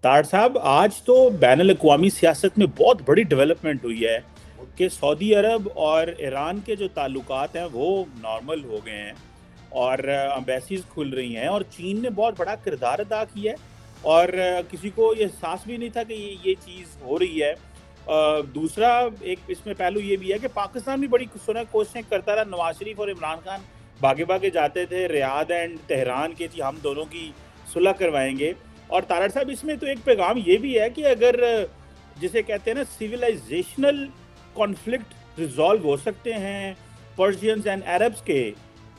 तार साहब, आज तो बैनुल अक़वामी सियासत में बहुत बड़ी डेवलपमेंट हुई है कि सऊदी अरब और ईरान के जो ताल्लुकात हैं वो नॉर्मल हो गए हैं और एम्बेसीज खुल रही हैं और चीन ने बहुत बड़ा किरदार अदा किया है और किसी को ये एहसास भी नहीं था कि ये चीज़ हो रही है। दूसरा एक इसमें पहलू ये भी है कि पाकिस्तान भी बड़ी सुना कोशिशें करता रहा। नवाज शरीफ और इमरान खान भागे भागे जाते थे रियाद एंड तेहरान के, जी हम दोनों की सुलह करवाएंगे। और तारड़ साहब, इसमें तो एक पैगाम ये भी है कि अगर जिसे कहते हैं ना सिविलाइजेशनल कॉन्फ्लिक्ट रिजॉल्व हो सकते हैं पर्शियंस एंड अरब्स के,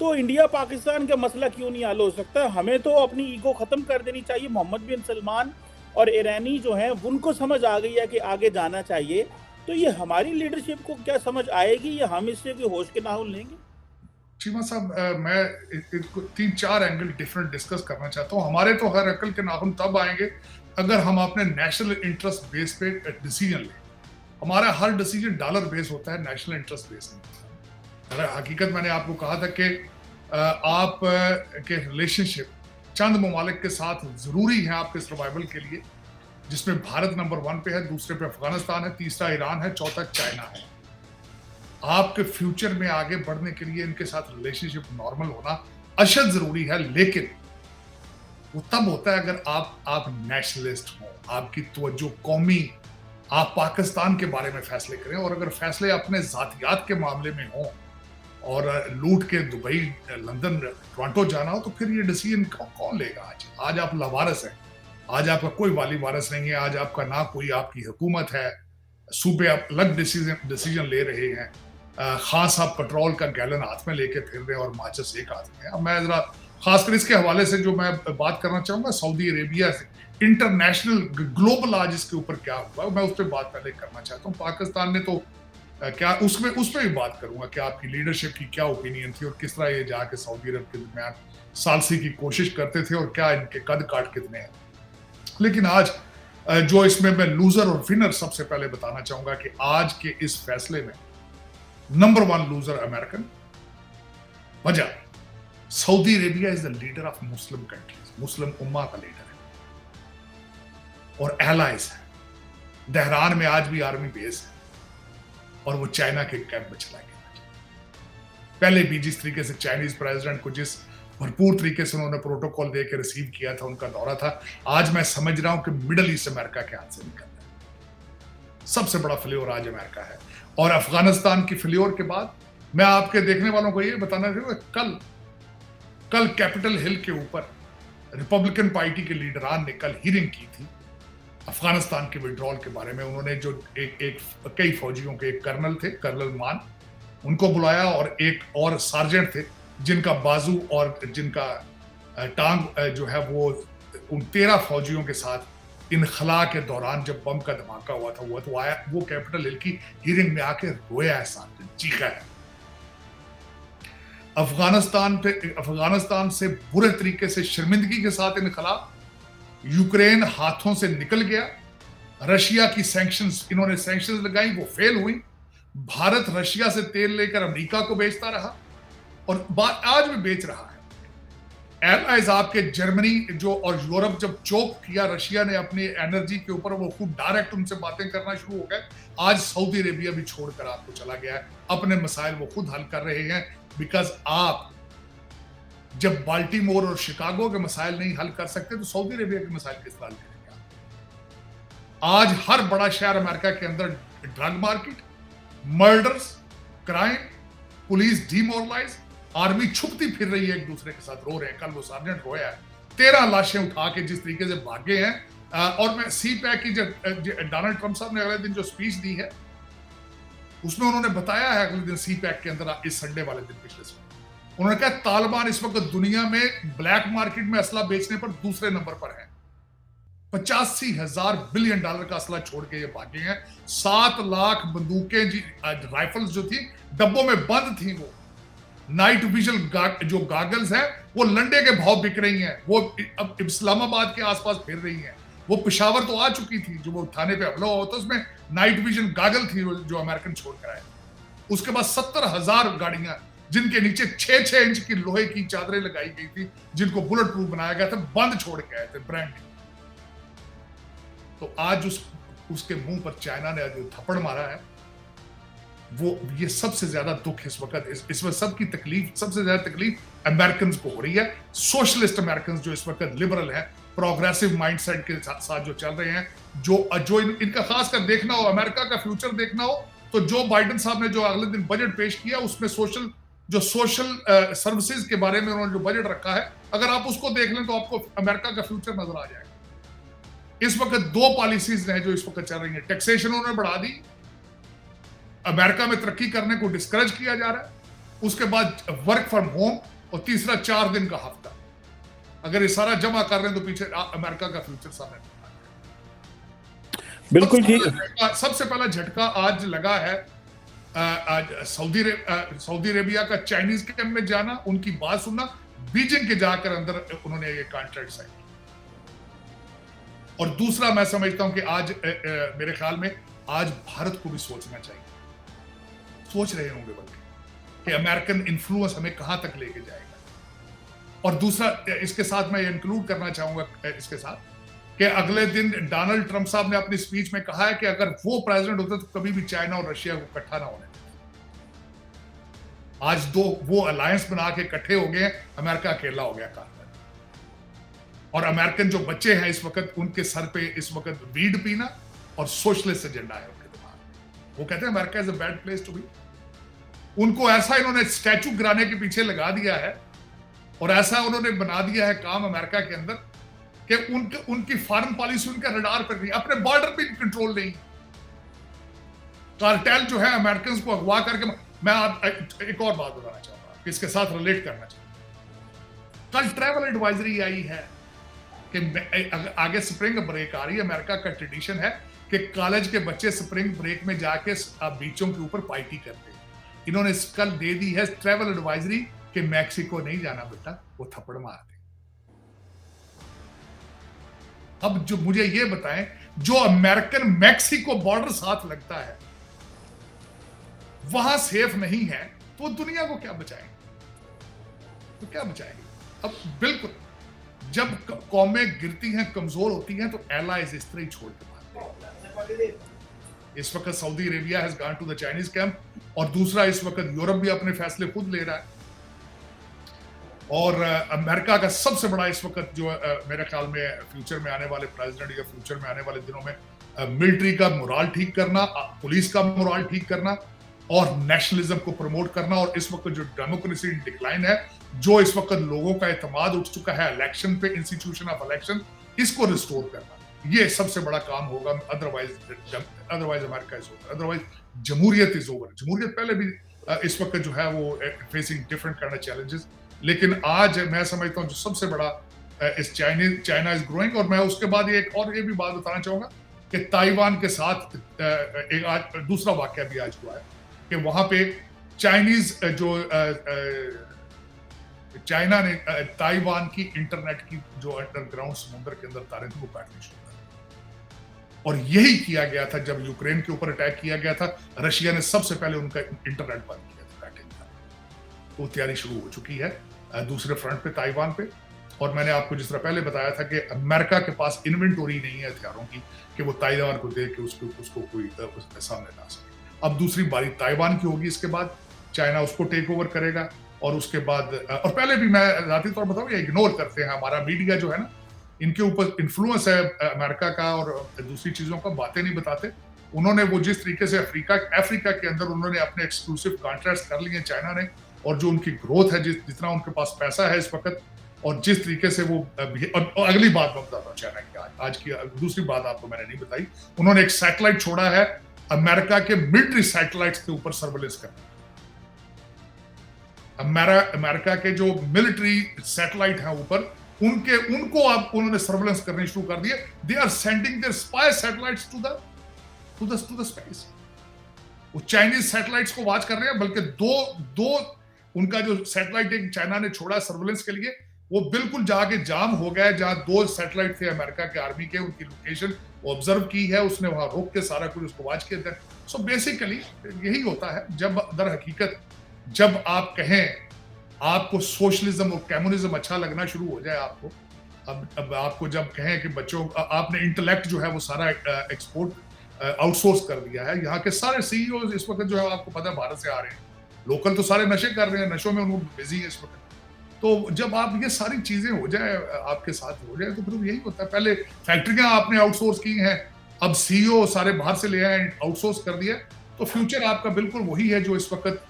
तो इंडिया पाकिस्तान का मसला क्यों नहीं हल हो सकता। हमें तो अपनी ईगो ख़त्म कर देनी चाहिए। मोहम्मद बिन सलमान और ईरानी जो हैं उनको समझ आ गई है कि आगे जाना चाहिए। तो ये हमारी लीडरशिप को क्या समझ आएगी या हम इससे कोई होश के नाहुल लेंगे? चीमा साहब, मैं तीन चार एंगल डिफरेंट डिस्कस करना चाहता हूँ। हमारे तो हर अकल के नाखून तब आएंगे अगर हम अपने नेशनल इंटरेस्ट बेस पे डिसीजन लें। हमारा हर डिसीजन डॉलर बेस होता है, नेशनल इंटरेस्ट बेस नहीं। हकीकत मैंने आपको कहा था कि आप के रिलेशनशिप चंद ममालिक के साथ जरूरी है आपके सर्वाइवल के लिए, जिसमें भारत नंबर 1 पे है, दूसरे पे अफगानिस्तान है, तीसरा ईरान है, चौथा चाइना है। आपके फ्यूचर में आगे बढ़ने के लिए इनके साथ रिलेशनशिप नॉर्मल होना अशद जरूरी है, लेकिन वो तब होता है अगर आप नेशनलिस्ट हो, आपकी तवज्जो कौमी, आप पाकिस्तान के बारे में फैसले करें। और अगर फैसले अपने जातियात के मामले में हो और लूट के दुबई, लंदन, टोरंटो जाना हो, तो फिर ये डिसीजन कौन लेगा? आज आप लावारिस हैं, आज आपका कोई वाली वारिस नहीं है, आज आपका ना कोई आपकी हुकूमत है, सूबे आप अलग डिसीजन ले रहे हैं। खास आप पेट्रोल का गैलन हाथ में लेके फिर रहे हैं और माचिस एक हाथ में। अब मैं जरा खासकर इसके हवाले से जो मैं बात करना चाहूंगा सऊदी अरेबिया से, इंटरनेशनल ग्लोबल आज इसके ऊपर क्या हुआ, मैं उस पर बात पहले करना चाहता हूँ। पाकिस्तान ने तो क्या उस पर भी बात करूंगा कि आपकी लीडरशिप की क्या ओपिनियन थी और किस तरह ये जाके सऊदी अरब के दरमियान सालसी की कोशिश करते थे और क्या इनके कद काट कितने हैं। लेकिन आज जो इसमें मैं लूजर और विनर सबसे पहले बताना चाहूंगा कि आज के इस फैसले में नंबर 1 लूजर अमेरिकन। वजह, Saudi Arabia is the leader of Muslim countries, Muslim उम्मा का लीडर है और एलाइज है। तेहरान में आज भी आर्मी बेस है और वो चाइना के कैंप में चला गया। पहले भी जिस तरीके से चाइनीज प्रेसिडेंट को जिस भरपूर तरीके से उन्होंने प्रोटोकॉल दे के रिसीव किया था, उनका दौरा था, आज मैं समझ रहा हूं कि मिडल ईस्ट अमेरिका के हाथ से निकल रहा है। सबसे बड़ा फ्लेवर आज अमेरिका है। और अफगानिस्तान की फ्लेवर के बाद मैं आपके देखने वालों को ये बताना चाहूंगा, कल कैपिटल हिल के ऊपर रिपब्लिकन पार्टी के लीडरान ने कल हियरिंग की थी अफगानिस्तान के विड्रॉल के बारे में। उन्होंने जो कई फौजियों के, एक कर्नल थे, कर्नल मान, उनको बुलाया और एक और सार्जेंट थे जिनका बाजू और जिनका टांग जो है वो उन 13 फौजियों के साथ इनखला के दौरान जब बम का धमाका हुआ था तो आया, वो कैपिटल हिल की हियरिंग में आके रोया है, सार्जेंट चीखा है। अफगानिस्तान से बुरे तरीके से शर्मिंदगी के साथ इनखला, यूक्रेन हाथों से निकल गया। रशिया की सैंक्शंस, इन्होंने सैंक्शंस लगाई, वो फेल हुई। भारत रशिया से तेल लेकर अमेरिका को बेचता रहा और आज भी बेच रहा है। एलाइज आपके जर्मनी जो और यूरोप जब चोक किया रशिया ने अपनी एनर्जी के ऊपर, वो खूब डायरेक्ट उनसे बातें करना शुरू हो गए। आज सऊदी अरेबिया भी छोड़कर आपको चला गया है। अपने मसाइल वो खुद हल कर रहे हैं, बिकॉज आप जब बाल्टीमोर और शिकागो के मसाइल नहीं हल कर सकते तो सऊदी अरेबिया के मसाइल किस तरह हल करेंगे? आज हर बड़ा शहर अमेरिका के अंदर drug market, murders, crime, police demoralize, army छुपती फिर रही है, एक दूसरे के साथ रो रहे हैं। कल वो सार्जेंट रोया है, 13 लाशें उठा के जिस तरीके से भागे हैं। और मैं सी पैक की डोनाल्ड ट्रंप साहब ने अगले दिन जो स्पीच दी है उसमें उन्होंने बताया है, अगले दिन सी पैक के अंदर, इस संडे वाले दिन पिछले संडे, उन्होंने कहा तालिबान इस वक्त दुनिया में ब्लैक मार्केट में असला बेचने पर दूसरे नंबर पर है। 85,000 बिलियन डॉलर का असला छोड़ के ये भागे हैं। 7 लाख बंदूकें, राइफल्स जो थी डब्बों में बंद थी, वो नाइट विजन जो गॉगल्स हैं वो लंडे के भाव बिक रही हैं। वो अब इस्लामाबाद के आसपास फिर रही हैं। वो पेशावर तो आ चुकी थी, जो वो थाने पे हमला हुआ था उसमें नाइट विजन गॉगल थी जो अमेरिकन छोड़कर आए। उसके बाद 70,000 गाड़ियां जिनके नीचे 6-6 इंच की लोहे की चादरें लगाई गई थी, जिनको बुलेट प्रूफ बनाया गया था, बंद छोड़ के आए थे, ब्रांड। तो आज उसके मुंह पर चाइना ने जो थप्पड़ मारा है, वो ये सबसे ज्यादा दुख इस वक्त, इसमें सबकी तकलीफ, सबसे ज्यादा तकलीफ अमेरिकन को हो रही है। सोशलिस्ट अमेरिकन जो इस वक्त लिबरल है, प्रोग्रेसिव माइंडसेट के साथ जो चल रहे हैं, जो इनका खासकर देखना हो, अमेरिका का फ्यूचर देखना हो, तो जो बाइडेन साहब ने जो अगले दिन बजट पेश किया, उसमें सोशल सर्विसेज के बारे में उन्होंने जो बजट रखा है, अगर आप उसको देख लें तो आपको अमेरिका का फ्यूचर नजर आ जाएगा। इस वक्त 2 पॉलिसीज हैं जो इस वक्त चल रही हैं। टैक्सेशन उन्होंने बढ़ा दी, अमेरिका में तरक्की करने को डिस्करेज किया जा रहा है। उसके बाद वर्क फ्रॉम होम, और तीसरा 4 दिन का हफ्ता। अगर ये सारा जमा कर रहे हैं तो पीछे अमेरिका का फ्यूचर सामने बिल्कुल ठीक। सबसे पहला झटका आज लगा है आज सऊदी अरेबिया का चाइनीज कैंप में जाना, उनकी बात सुनना, बीजिंग के जाकर अंदर उन्होंने ये कॉन्ट्रैक्ट साइन किया। और दूसरा मैं समझता हूं कि आज मेरे ख्याल में आज भारत को भी सोचना चाहिए, सोच रहे होंगे बल्कि, कि अमेरिकन इन्फ्लुएंस हमें कहां तक लेके जाएगा। और दूसरा इसके साथ मैं इंक्लूड करना चाहूंगा इसके साथ कि अगले दिन डोनाल्ड ट्रंप साहब ने अपनी स्पीच में कहा है कि अगर वो प्रेसिडेंट होते तो कभी भी चाइना और रशिया को इकट्ठा ना होने देते। आज वो अलायंस बना के इकट्ठे हो गए, अमेरिका अकेला हो गया कारगर। और अमेरिकन जो बच्चे हैं इस वक्त, उनके सर पे इस वक्त वीड पीना और सोशलिस्ट एजेंडा है उनके दिमाग। वो कहते हैं America is a bad place to be. उनको ऐसा इन्होंने स्टैचू गिराने के पीछे लगा दिया है, और ऐसा उन्होंने बना दिया है काम अमेरिका के अंदर कि उनकी फॉरेन पॉलिसी उनके रडार पर नहीं, अपने बॉर्डर पे कंट्रोल नहीं। कार्टेल जो है अमेरिकन को अगवा करके, मैं एक और बात बताना चाहूंगा, इसके साथ रिलेट करना चाहूंगा। कल ट्रैवल एडवाइजरी आई है कि आगे स्प्रिंग ब्रेक आ रही है। अमेरिका का ट्रेडिशन है कि कॉलेज के बच्चे स्प्रिंग ब्रेक में जाके बीचों के ऊपर पार्टी करते हैं। इन्होंने कल दे दी है ट्रैवल एडवाइजरी कि मैक्सिको नहीं जाना बेटा, वो थप्पड़ मार दे। अब जो मुझे ये बताएं, जो अमेरिकन मैक्सिको बॉर्डर साथ लगता है वहां सेफ नहीं है, तो दुनिया को क्या बचाएंगे? तो क्या बचाएंगे? अब बिल्कुल जब कौमें गिरती हैं, कमजोर होती हैं, तो एलाइज इस तरह ही छोड़ के भागते हैं। इस वक्त Saudi Arabia has gone to the Chinese camp, और दूसरा इस वक्त यूरोप भी अपने फैसले खुद ले रहा है। और अमेरिका का सबसे बड़ा इस वक्त जो मेरे ख्याल में फ्यूचर में आने वाले प्रेसिडेंट या फ्यूचर में आने वाले दिनों में मिलिट्री का मोराल ठीक करना, पुलिस का मोराल ठीक करना, और नेशनलिज्म को प्रमोट करना। और इस वक्त जो डेमोक्रेसी डिक्लाइन है, जो इस वक्त लोगों का एतमाद उठ चुका है इलेक्शन पे, इंस्टीट्यूशन ऑफ इलेक्शन, इसको रिस्टोर करना, ये सबसे बड़ा काम होगा। Otherwise America is over, otherwise जमहूरियत इज ओवर। जमहूरियत पहले भी इस वक्त जो है वो facing different kind of challenges, लेकिन आज मैं समझता हूँ जो सबसे बड़ा इस चाइना इज ग्रोइंग। और मैं उसके बाद ये भी बात बताना चाहूंगा कि ताइवान के साथ एक आज दूसरा वाकया भी आज हुआ है कि वहां पे चाइनीज जो चाइना ने ताइवान की इंटरनेट की जो अंडरग्राउंड समुद्र के अंदर तारे थे वो काटने शुरू कर। और यही किया गया था जब यूक्रेन के ऊपर अटैक किया गया था, रशिया ने सबसे पहले उनका इंटरनेट बंद किया था, काटेंगे था। तो तैयारी शुरू हो चुकी है दूसरे फ्रंट पे, ताइवान पे। और मैंने आपको जिस तरह पहले बताया था कि अमेरिका के पास इन्वेंटोरी नहीं है हथियारों की कि वो ताइवान को दे के उसको कोई सामने ला सके। अब दूसरी बारी ताइवान की होगी, इसके बाद चाइना उसको टेक ओवर करेगा। और उसके बाद और पहले भी मैं जाती तौर बताऊं, ये इग्नोर करते हैं, हमारा मीडिया जो है ना, इनके ऊपर इन्फ्लुएंस है अमेरिका का, और दूसरी चीजों का बातें नहीं बताते। उन्होंने वो जिस तरीके से अफ्रीका के अंदर उन्होंने अपने एक्सक्लूसिव कॉन्ट्रैक्ट्स कर लिए चाइना ने, और जो उनकी ग्रोथ है, जितना उनके पास पैसा है इस वक्त, और जिस तरीके से वो और अगली बात मैं बताता हूँ चाइना की, आज की दूसरी बात आपको मैंने नहीं बताई। उन्होंने एक सैटेलाइट छोड़ा है अमेरिका के मिलिट्री सैटेलाइट्स के ऊपर सर्वेलेंस करना। अमेरिका के जो मिलिट्री सैटेलाइट हैं ऊपर, उनको अब उन्होंने सर्वेलेंस करने शुरू कर दिए। They are sending their spy satellites to the space. वो चाइनीज सैटेलाइट्स को वॉच कर रहे हैं, बल्कि दो उनका जो सैटेलाइट एक चाइना ने छोड़ा सर्वेलेंस के लिए, वो बिल्कुल जाके जाम हो गया, जहां 2 सैटेलाइट थे अमेरिका के आर्मी के, उनकी लोकेशन वो ऑब्जर्व की है उसने, वहां रोक के सारा कुछ उसको वॉच किया था। सो बेसिकली यही होता है, जब दर हकीकत जब आप कहें, आपको सोशलिज्म और कम्युनिज्म अच्छा लगना शुरू हो जाए, अब आपको जब कहें कि बच्चों आपने इंटेलेक्ट जो है वो सारा एक्सपोर्ट आउटसोर्स कर दिया है, यहाँ के सारे सीईओ इस वक्त जो है आपको पता है भारत से आ रहे हैं, लोकल तो सारे नशे कर रहे हैं, नशों में उनको बिजी है इस वक्त। तो जब आप ये सारी चीजें हो जाए आपके साथ हो जाए तो फिर यही होता है, पहले फैक्ट्रियां आपने आउटसोर्स की हैं, अब सीईओ सारे बाहर से ले आए, आउटसोर्स कर दिया, तो फ्यूचर आपका बिल्कुल वही है जो इस वक्त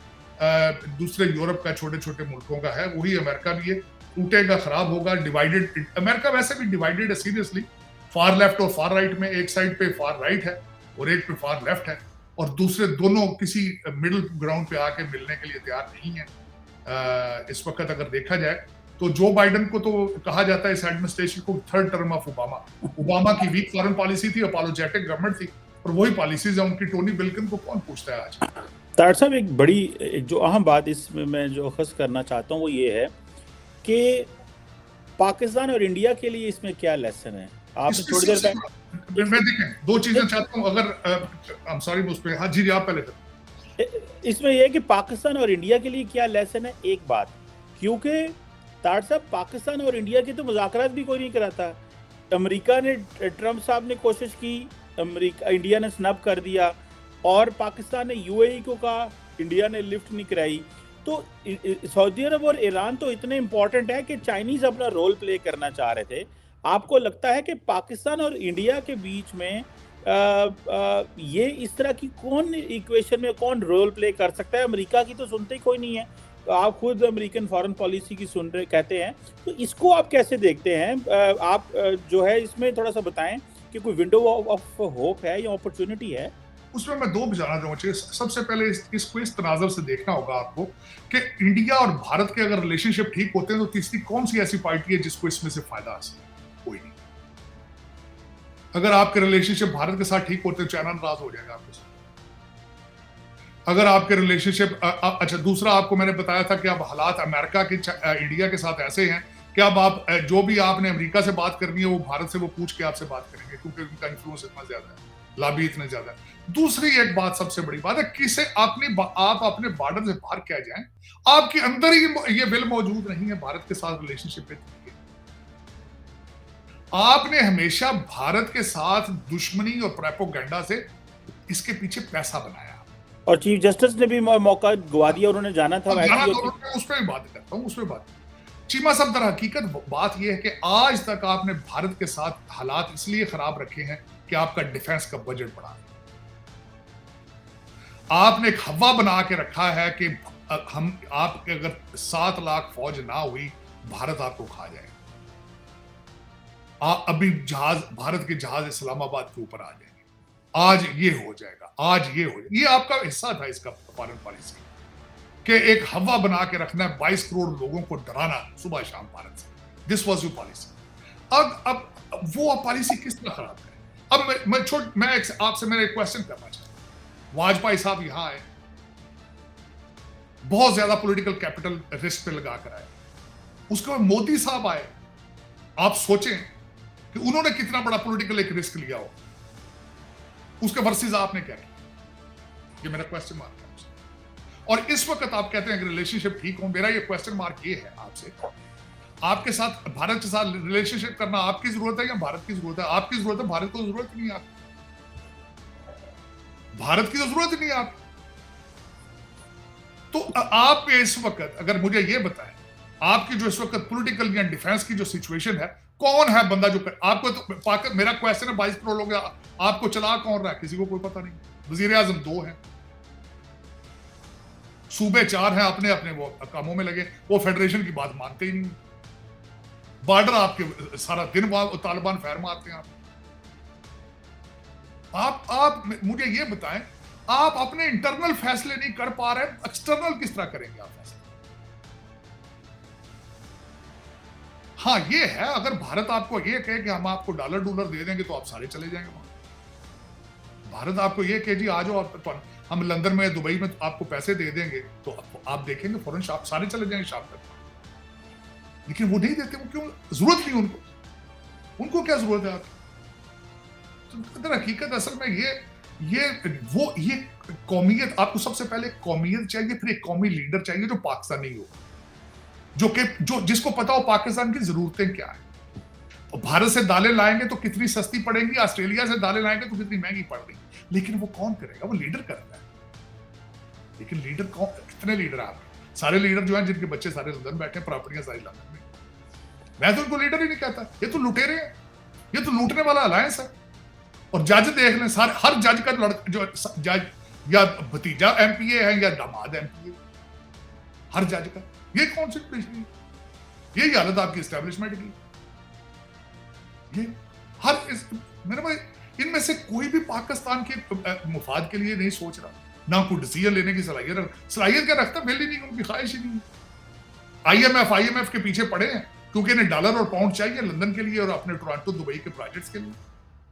दूसरे यूरोप का छोटे छोटे मुल्कों का है, वही अमेरिका भी है, टूटेगा, खराब होगा, डिवाइडेड। अमेरिका वैसे भी डिवाइडेड है सीरियसली, फार लेफ्ट और फार राइट में, एक साइड पे फार राइट है और एक पे फार लेफ्ट है, और दूसरे दोनों किसी मिडिल ग्राउंड पे आके मिलने के लिए तैयार नहीं है। इस वक्त अगर देखा जाए तो जो बाइडेन को तो कहा जाता है इस एडमिनिस्ट्रेशन को थर्ड टर्म ऑफ ओबामा की वीक फॉरेन पॉलिसी थी, अपोलोजेटिक गवर्नमेंट थी, और वही पॉलिसीज है उनकी। टोनी बिल्किन को कौन पूछता है आज? तार साहब, एक बड़ी जो अहम बात इसमें मैं जो खस करना चाहता हूँ वो ये है कि पाकिस्तान और इंडिया के लिए इसमें क्या लेसन है? आपने थोड़ी देर पहले मैं देखें दो चीजें चाहता हूँ, अगर आई एम सॉरी उस पे, हाँ जी आप पहले इसमें यह है कि पाकिस्तान और इंडिया के लिए क्या लेसन है, एक बात, क्योंकि तार साहब पाकिस्तान और इंडिया के तो मुज़ाकरात भी कोई नहीं कराता। अमेरिका ने, ट्रंप साहब ने कोशिश की, अमेरिका इंडिया ने स्नब कर दिया, और पाकिस्तान ने यूएई को कहा, इंडिया ने लिफ्ट नहीं कराई। तो सऊदी अरब और ईरान तो इतने इंपॉर्टेंट है कि चाइनीज अपना रोल प्ले करना चाह रहे थे। आपको लगता है कि पाकिस्तान और इंडिया के बीच में ये इस तरह की कौन इक्वेशन में कौन रोल प्ले कर सकता है? अमेरिका की तो सुनते ही कोई नहीं है, आप खुद अमेरिकन फॉरेन पॉलिसी की सुन रहे कहते हैं, तो इसको आप कैसे देखते हैं? आप जो है इसमें थोड़ा सा बताएं कि कोई विंडो ऑफ होप है या अपॉर्चुनिटी है? उसमें मैं दो बताना चाहूँगा। सबसे पहले इसको इस तनाजर से देखना होगा आपको कि इंडिया और भारत के अगर रिलेशनशिप ठीक होते हैं तो तीसरी कौन सी ऐसी पार्टी है जिसको इसमें से फायदा हासिल है? कोई नहीं। अगर आपके रिलेशनशिप भारत के साथ ठीक होते हैं, चाइना नाराज हो जाएगा आपके साथ। अगर आपके रिलेशनशिप अच्छा, दूसरा आपको मैंने बताया था कि अब हालात अमेरिका के इंडिया के साथ ऐसे हैं कि अब आप जो भी आपने अमेरिका से बात करनी है वो भारत से वो पूछ के आपसे बात करेंगे, क्योंकि उनका इन्फ्लुएंस इतना ज्यादा है, लॉबी इतना ज्यादा है। दूसरी एक बात सबसे बड़ी बात है, किसे आप अपने बॉर्डर से बाहर क्या जाएं, आपके अंदर ही ये विल मौजूद नहीं है भारत के साथ रिलेशनशिप में। आपने हमेशा भारत के साथ दुश्मनी और प्रोपेगेंडा से इसके पीछे पैसा बनाया, और चीफ जस्टिस ने भी मौका गवा दिया, उन्होंने जाना था। उस पर भी बात करता हूं, उस पर बात। चीमा साहब, दर हकीकत बात यह है कि आज तक आपने भारत के साथ हालात इसलिए खराब रखे हैं कि आपका डिफेंस का बजट बढ़ा है। आपने एक हवा बना के रखा है कि हम आपके अगर 7 लाख फौज ना हुई, भारत आपको खा जाएगा। अभी भारत के जहाज इस्लामाबाद के ऊपर आ जाएंगे, आज ये हो जाएगा, आज ये हो जाएगा। ये आपका हिस्सा था इसका फॉरेन पॉलिसी कि एक हवा बना के रखना है, 22 करोड़ लोगों को डराना सुबह शाम भारत से। This was your policy. अब वो पॉलिसी किस तरह खराब है? अब मैं आपसे मेरा एक क्वेश्चन करना चाहता हूं। वाजपेयी साहब यहां आए, बहुत ज्यादा पॉलिटिकल कैपिटल रिस्क पे लगा कर आए, उसके बाद मोदी साहब आए, आप सोचें कि उन्होंने कितना बड़ा पॉलिटिकल एक रिस्क लिया हो, उसके वर्सेस आपने क्या किया? ये मेरा क्वेश्चन मार्क है आपसे। और इस वक्त आप कहते हैं कि रिलेशनशिप ठीक हो, मेरा ये क्वेश्चन मार्क ये है आपसे, आपके साथ भारत के साथ रिलेशनशिप करना आपकी जरूरत है या भारत की जरूरत है? आपकी जरूरत है, भारत को जरूरत नहीं है आपकी, भारत की तो जरूरत ही नहीं है आपकी। तो आप इस वक्त अगर मुझे ये बताएं, आपकी जो इस वक्त पॉलिटिकल या डिफेंस की जो सिचुएशन है, कौन है बंदा जो आपको तो मेरा क्वेश्चन है, 22 करोड़ लोग आपको चला कौन रहा है? किसी को कोई पता नहीं। वजीर आजम 2 हैं, सूबे 4 हैं, अपने अपने वो कामों में लगे, वो फेडरेशन की बात मानते ही नहीं। बॉर्डर आपके सारा दिन तालिबान फैर मारते हैं। आप मुझे ये बताएं, आप अपने इंटरनल फैसले नहीं कर पा रहे, एक्सटर्नल किस तरह करेंगे आप फैसले? हाँ ये है, अगर भारत आपको ये कहे कि हम आपको डॉलर दे देंगे तो आप सारे चले जाएंगे वहां। भारत आपको ये कहे जी आ जाओ, हम लंदन में दुबई में आपको पैसे दे देंगे, तो आप देखेंगे फौरन शॉप सारे चले जाएंगे शॉप तक। लेकिन वो नहीं देते, वो क्यों? जरूरत नहीं उनको क्या जरूरत है आपकी? तो हकीकत असल में ये कौमियत, आपको सबसे पहले कौमियत चाहिए, फिर एक कौमी लीडर चाहिए जो पाकिस्तानी हो, जो जिसको पता हो पाकिस्तान की जरूरतें क्या है। भारत से दालें लाएंगे तो कितनी सस्ती पड़ेंगी, ऑस्ट्रेलिया से दालें लाएंगे तो कितनी महंगी पड़ रही। लेकिन वो कौन करेगा? वो लीडर करता है। लेकिन लीडर कौन? कितने लीडर आप? सारे लीडर जो हैं जिनके बच्चे सारे लंदन बैठे, प्रॉपर्टियां सारी लंदन में, मैं तो उनको लीडर ही नहीं कहता। ये तो लुटेरे हैं, ये तो लूटने वाला अलायंस है। और जज देख लें, सारे हर जज का जो जज या भतीजा एमपीए है या दामाद एमपीए, हर जज का। ये कौन सी पिछड़ी, यही हालत आपकी एस्टेब्लिशमेंट की। ये हर मेरे भाई, इनमें से कोई भी पाकिस्तान के मुफाद के लिए नहीं सोच रहा, ना कोई डिसीजन लेने की सलाहियत क्या रखता, बिल ही नहीं, उनकी ख्वाहिश ही नहीं। आईएमएफ के पीछे पड़े हैं क्योंकि इन्हें डॉलर और पाउंड चाहिए लंदन के लिए और अपने टोरंटो दुबई के प्रोजेक्ट्स के लिए।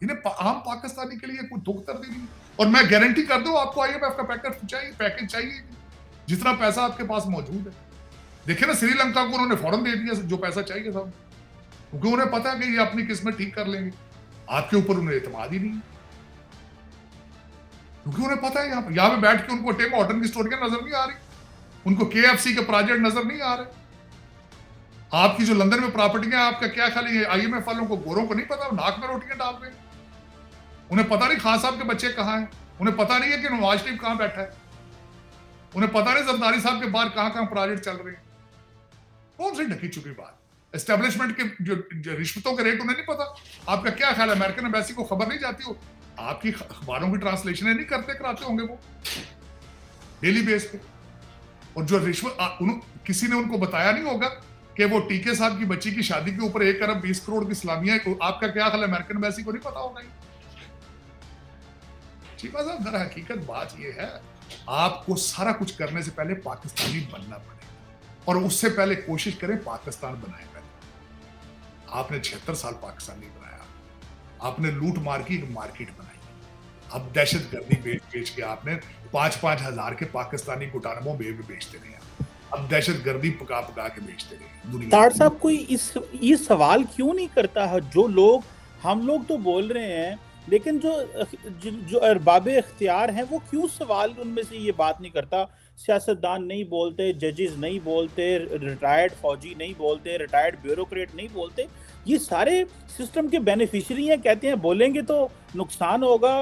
इन्हें आम पाकिस्तानी के लिए कोई दुख दर्द नहीं। और मैं गारंटी कर दूं आपको आईएमएफ का पैकेज चाहिए जितना पैसा आपके पास मौजूद है। देखिए ना, श्रीलंका को उन्होंने फौरन दे दिया जो पैसा चाहिए सब, क्योंकि उन्हें पता है कि ये अपनी किस्मत ठीक कर लेंगे। आपके ऊपर उन्हें एतमाद ही नहीं, क्योंकि उन्हें पता है यहाँ पे बैठ के उनको टिम हॉर्टन की स्टोरियां नजर नहीं आ रही, उनको केएफसी के प्रोजेक्ट नजर नहीं आ रहे। आपकी जो लंदन में प्रॉपर्टियां, आपका क्या ख्याल है? आईएमएफ वालों को, गोरों को नहीं पता, नाक में रोटियां डाल रहे हैं। उन्हें पता नहीं खान साहब के बच्चे कहां हैं, उन्हें पता नहीं है कि नवाज शरीफ कहां बैठा है, उन्हें पता नहीं जरदारी साहब के बाहर कहां कहां प्रोजेक्ट चल रहे हैं। कौन सी ढकी चुकी बात? एस्टेब्लिशमेंट के जो रिश्वतों के रेट उन्हें नहीं पता। आपका क्या ख्याल है, अमेरिकन एम्बेसी को खबर नहीं जाती हो? आपकी अखबारों की ट्रांसलेशन नहीं कराते होंगे वो डेली बेस पे? और जो रिश्वत किसी ने उनको बताया नहीं होगा कि वो टीके साहब की बच्ची की शादी के ऊपर 1 अरब 20 करोड़ की सलामियां, आपका क्या ख्याल है, अमेरिकन एम्बेसी को नहीं पता होगा? चीमा साहब, दर हकीकत बात ये है, आपको सारा कुछ करने से पहले पाकिस्तानी बनना पड़ेगा और उससे पहले कोशिश करें पाकिस्तान बनाए। पहले आपने 76 साल पाकिस्तान नहीं बनाया, आपने लूट मार की एक मार्केट बनाई। अब दहशत गर्दी बेच के आपने 5-5 हजार के पाकिस्तानी गुटानमो बेचते रहे। अब दहशत गर्दी पका के बेचते रहे दुनिया। तार साहब, कोई ये सवाल क्यों नहीं करता है? जो लोग, हम लोग तो बोल रहे हैं, लेकिन जो अरबाब इख्तियार हैं वो क्यों सवाल उनमें से ये बात नहीं करता? सियासतदान नहीं बोलते, जजेस नहीं बोलते, रिटायर्ड फौजी नहीं बोलते, रिटायर्ड ब्यूरोक्रेट नहीं बोलते, ये सारे सिस्टम के बेनिफिशियरी हैं। कहते हैं बोलेंगे तो नुकसान होगा,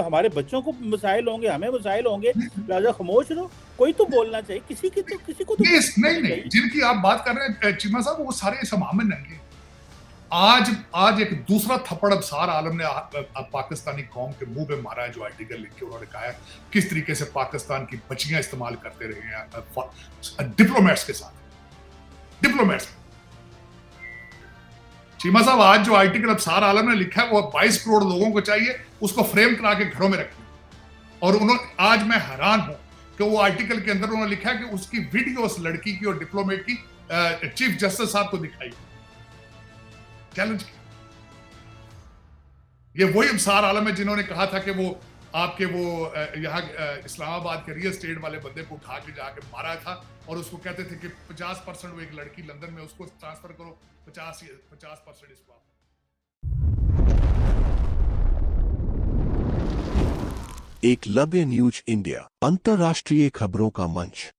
हमारे बच्चों को मसाइल होंगे, हमें मसाइल होंगे, लिहाजा खामोश रहो। कोई तो बोलना चाहिए, किसी को तो नहीं, जिनकी आप बात कर रहे हैं चीमा साहब, वो सारे समामिन नंगे। आज एक दूसरा थप्पड़ अबसार आलम ने पाकिस्तानी कौम के मुंह पे मारा है, जो आर्टिकल लिख के उन्होंने कहा है किस तरीके से पाकिस्तान की बच्चियां इस्तेमाल करते रहे हैं डिप्लोमेट्स के साथ। डिप्लोमेट्स चीमा साहब, आज जो आर्टिकल अबसार आलम ने लिखा है वो 22 करोड़ लोगों को चाहिए उसको फ्रेम करा के घरों में रखें। और उन्होंने, आज मैं हैरान हूं कि वो आर्टिकल के अंदर उन्होंने लिखा है कि उसकी वीडियो उस लड़की की और डिप्लोमेट की चीफ जस्टिस साहब को दिखाई, चैलेंज किया। ये वही अबसार आलम है जिन्होंने कहा था कि वो आपके वो यहाँ इस्लामाबाद के रियल एस्टेट वाले बंदे को उठा के जाके मारा था और उसको कहते थे कि 50% वो एक लड़की लंदन में, उसको ट्रांसफर करो, 50% इसको। एकलव्य न्यूज इंडिया, अंतर्राष्ट्रीय खबरों का मंच।